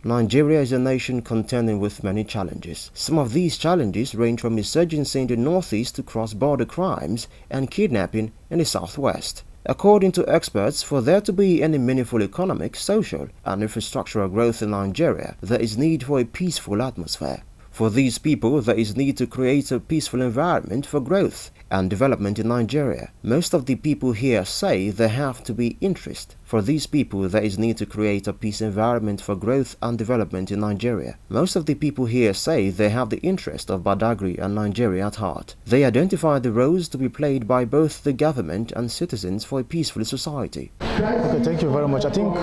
Nigeria is a nation contending with many challenges. Some of these challenges range from insurgency in the northeast to cross-border crimes and kidnapping in the southwest. According to experts, for there to be any meaningful economic, social, and infrastructural growth in Nigeria, there is need for a peaceful atmosphere. For these people, there is need to create a peaceful environment for growth and development in Nigeria. Most of the people here say there have to be interest. For these people, there is need to create a peace environment for growth and development in Nigeria. Most of the people here say they have the interest of badagry and Nigeria at heart. They identify the roles to be played by both the government and citizens for a peaceful society. Okay, thank you very much. I think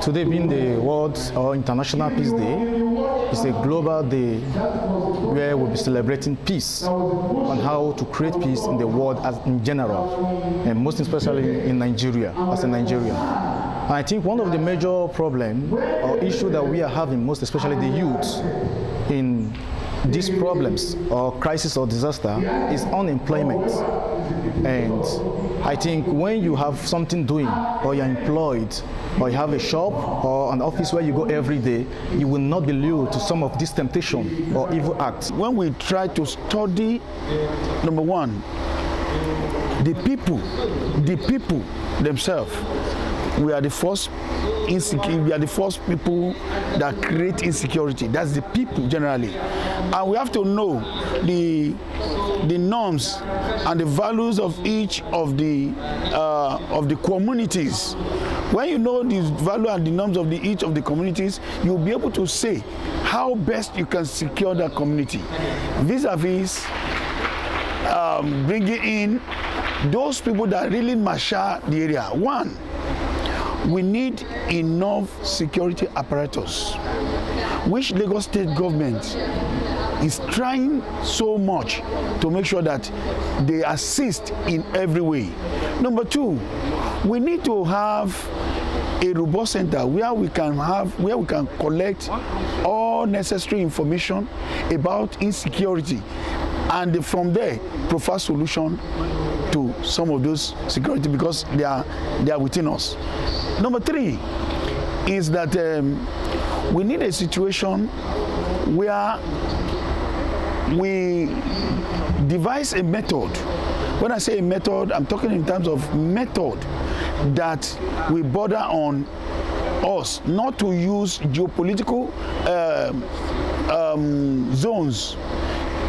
today being the World or International Peace Day, it's a global day where we'll be celebrating peace and how to create peace in the world as in general, and most especially in Nigeria, as a Nigerian. And I think one of the major problems or issue that we are having, most especially the youth, in these problems or crisis or disaster is unemployment. And I think when you have something doing, or you're employed, or you have a shop or an office where you go every day, you will not be lured to some of this temptation or evil acts. When we try to study, number one, the people themselves, we are the first people that create insecurity. That's the people generally, and we have to know the norms and the values of each of the communities. When you know the value and the norms of each of the communities, you'll be able to say how best you can secure that community, vis-a-vis bringing in those people that really marshal the area. One, we need enough security apparatus, which Lagos State government is trying so much to make sure that they assist in every way. Number two, we need to have a robust center where we can collect all necessary information about insecurity, and from there provide solution to some of those security, because they are within us. Number three is that we need a situation where we devise a method. When I say a method, I'm talking in terms of method that we border on us not to use geopolitical zones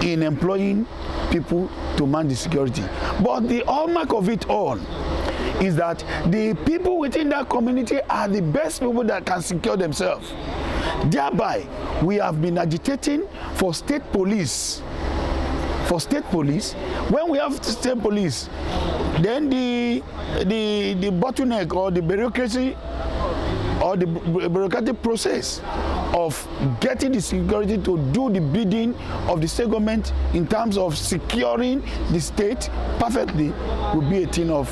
in employing people to man the security. But the hallmark of it all is that the people within that community are the best people that can secure themselves. Thereby, we have been agitating for state police. When we have state police, then the bottleneck or the bureaucracy or the bureaucratic process of getting the security to do the bidding of the state government in terms of securing the state perfectly will be a thing of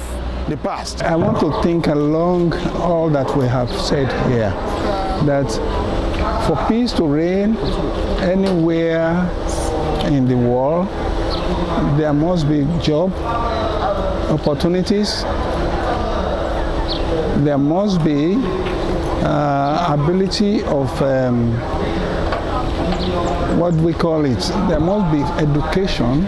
the past. I want to think along all that we have said here, that for peace to reign anywhere in the world, there must be job opportunities, there must be ability of what we call it, there must be education,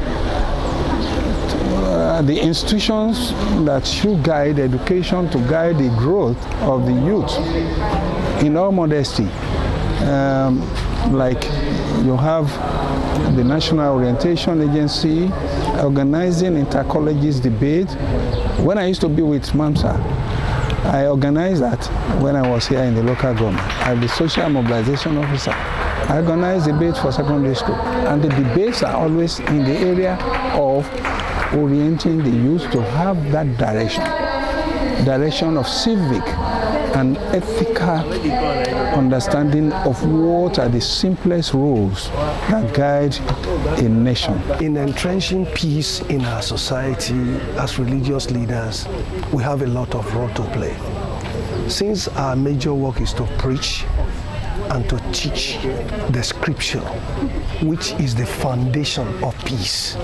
the institutions that should guide education to guide the growth of the youth. In all modesty, like you have the National Orientation Agency organizing inter-colleges debate. When I used to be with MAMSA, I organized that when I was here in the local government. I'm the social mobilization officer. I organized debate for secondary school, and the debates are always in the area of orienting the youth to have that direction of civic and ethical understanding of what are the simplest rules that guide a nation. In entrenching peace in our society, as religious leaders, we have a lot of role to play. Since our major work is to preach and to teach the scripture, which is the foundation of peace,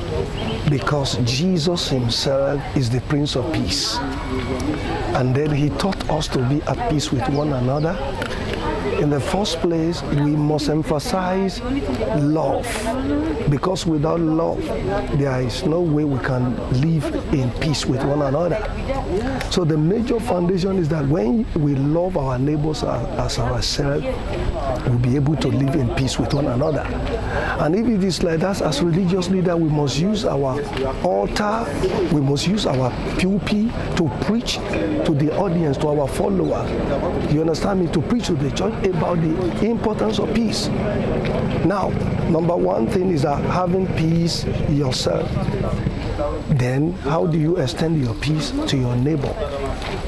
because Jesus himself is the Prince of Peace. And then he taught us to be at peace with one another, In the first place, we must emphasize love, because without love, there is no way we can live in peace with one another. So the major foundation is that when we love our neighbors as ourselves, we'll be able to live in peace with one another. And if it is like that, as religious leader, we must use our altar, we must use our pulpit to preach to the audience, to our followers. You understand me? To preach to the church about the importance of peace. Now, number one thing is that having peace yourself. Then how do you extend your peace to your neighbor?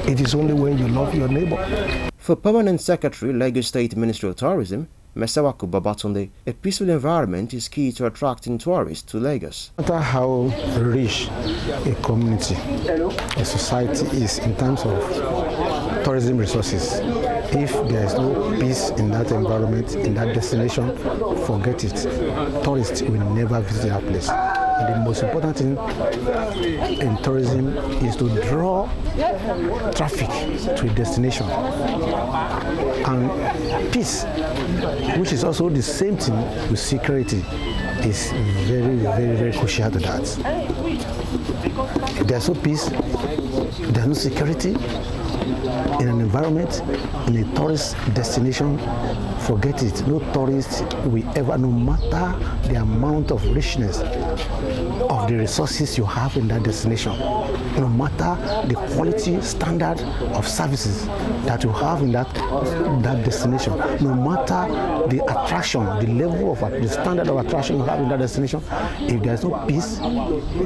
It is only when you love your neighbor. For Permanent Secretary, Lagos State Ministry of Tourism, Mesawaku Babatunde, a peaceful environment is key to attracting tourists to Lagos. No matter how rich a community, a society is in terms of tourism resources, if there is no peace in that environment, in that destination, forget it. Tourists will never visit that place. And the most important thing in tourism is to draw traffic to a destination. And peace, which is also the same thing with security, is very, very, very crucial to that. If there's no peace, there's no security in an environment, in a tourist destination, forget it. No tourist will ever, no matter the amount of richness of the resources you have in that destination, no matter the quality standard of services that you have in that destination, no matter the attraction, the level of the standard of attraction you have in that destination, if there's no peace,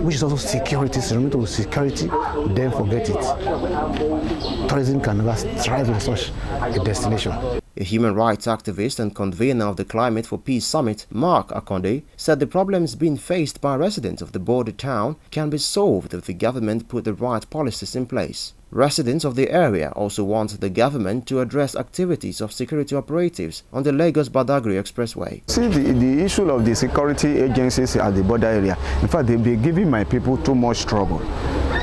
which is also security, synonymous with security, then forget it. Tourism can never thrive in such a destination. A human rights activist and convener of the Climate for Peace Summit, Mark Akonde, said the problems being faced by residents of the border town can be solved if the government put the right policies in place. Residents of the area also want the government to address activities of security operatives on the Lagos-Badagry Expressway. See, the issue of the security agencies at the border area, in fact, they've been giving my people too much trouble.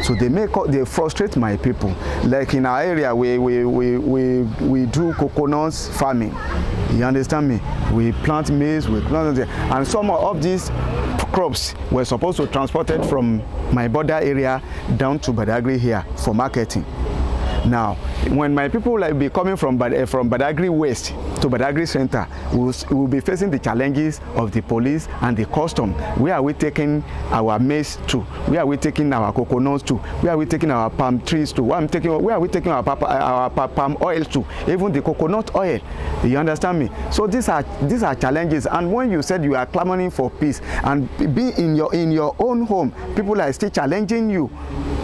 So they frustrate my people. Like in our area, we do coconut farming. You understand me? We plant maize, we plant, and some of these crops were supposed to transported from my border area down to Badagry here for marketing. Now, when my people be coming from Badagry West to Badagry Center, we will be facing the challenges of the police and the custom. Where are we taking our maize to? Where are we taking our coconuts to? Where are we taking our palm trees to? Where are we taking our palm oil to? Even the coconut oil. You understand me? So these are challenges. And when you said you are clamoring for peace and be in your own home, people are still challenging you.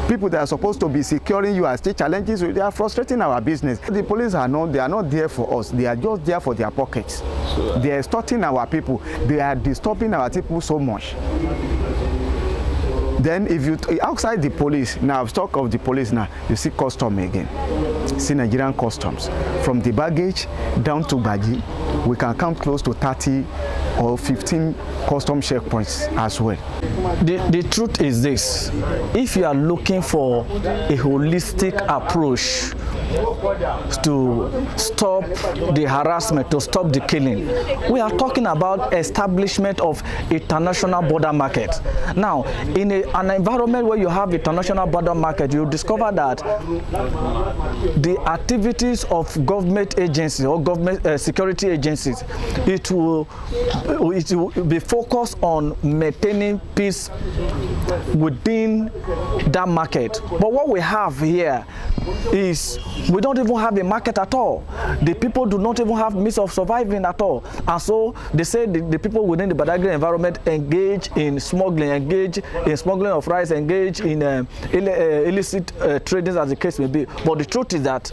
People that are supposed to be securing you are still challenging you. They are frustrating our business. The police are not there for us. They are just there for their pockets. They are extorting our people. They are disturbing our people so much. Then if you outside the police, now I've talked of the police now, you see custom again. See Nigerian customs. From the baggage down to Baji, we can count close to 30 or 15 custom checkpoints as well. The truth is this: if you are looking for a holistic approach to stop the harassment, to stop the killing, we are talking about establishment of international border market. Now, in an environment where you have international border market, you discover that the activities of government agencies or government security agencies, it will be focused on maintaining peace within that market. But what we have here is we don't even have a market at all. The people do not even have means of surviving at all. And so they say the people within the Badagry environment engage in smuggling, engage in smuggling of rice, engage in illicit trading, as the case may be. But the truth is that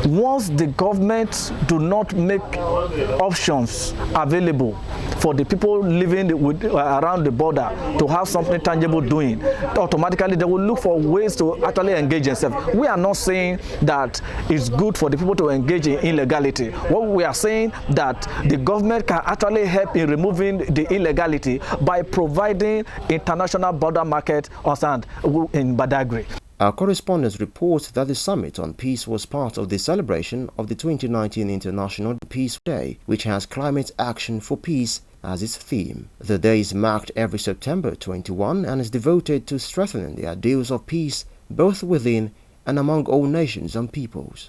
once the government do not make options available for the people living around the border to have something tangible doing, automatically they will look for ways to actually engage themselves. We are not saying that it's good for the people to engage in illegality. What we are saying that the government can actually help in removing the illegality by providing international border market on sand in Badagry. Our correspondent reports that the Summit on Peace was part of the celebration of the 2019 International Peace Day, which has Climate Action for Peace as its theme. The day is marked every September 21 and is devoted to strengthening the ideals of peace both within and among all nations and peoples.